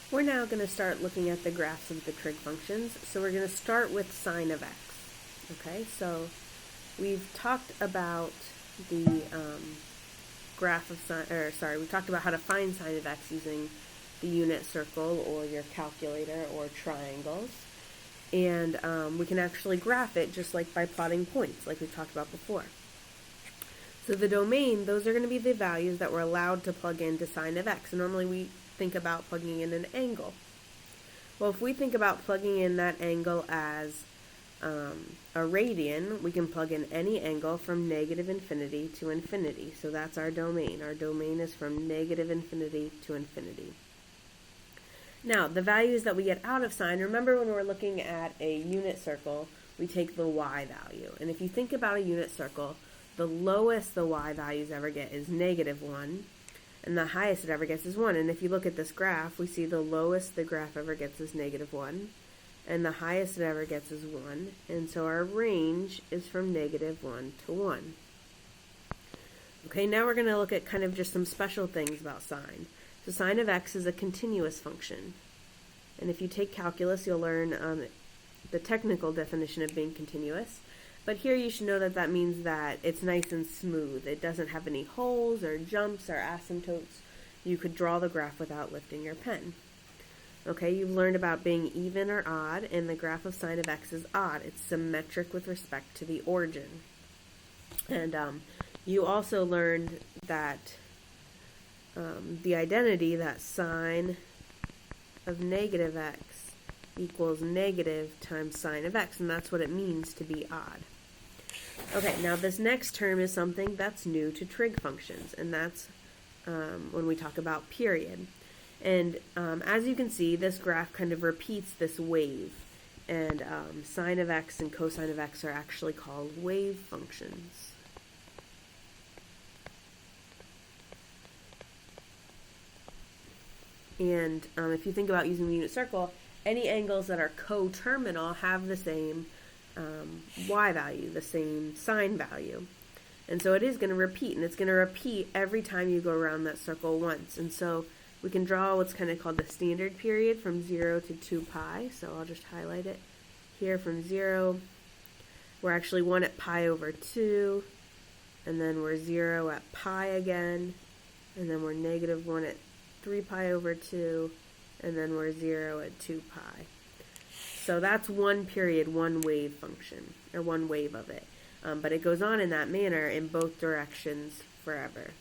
We're now going to start looking at the graphs of the trig functions. So we're going to start with sine of x. Okay, so we've talked about the graph of sine, we talked about how to find sine of x using the unit circle or your calculator or triangles. And we can actually graph it just like by plotting points, like we talked about before. So the domain, those are going to be the values that we're allowed to plug into sine of x. And normally we think about plugging in an angle. Well, if we think about plugging in that angle as a radian, we can plug in any angle from negative infinity to infinity. So that's our domain. Our domain is from negative infinity to infinity. Now, the values that we get out of sine, remember when we're looking at a unit circle, we take the y value. And if you think about a unit circle, the lowest the y values ever get is -1, and the highest it ever gets is 1. And if you look at this graph, we see the lowest the graph ever gets is -1, and the highest it ever gets is 1. And so our range is from -1 to 1. Okay, now we're going to look at kind of just some special things about sine. So sine of x is a continuous function. And if you take calculus, you'll learn the technical definition of being continuous. But here you should know that that means that it's nice and smooth. It doesn't have any holes or jumps or asymptotes. You could draw the graph without lifting your pen. Okay, you've learned about being even or odd, and the graph of sine of x is odd. It's symmetric with respect to the origin. And you also learned that the identity that sine of negative x equals negative times sine of x, and that's what it means to be odd. Okay, now this next term is something that's new to trig functions, and that's when we talk about period. And as you can see, this graph kind of repeats this wave, and sine of x and cosine of x are actually called wave functions. And if you think about using the unit circle, any angles that are coterminal have the same y value, the same sine value. And so it is going to repeat, and it's going to repeat every time you go around that circle once. And so we can draw what's kind of called the standard period from 0 to 2 pi. So I'll just highlight it here from 0. We're actually 1 at pi over 2, and then we're 0 at pi again, and then we're -1 at 3 pi over 2, and then we're 0 at 2 pi. So that's one period, one wave function, or one wave of it. But it goes on in that manner in both directions forever.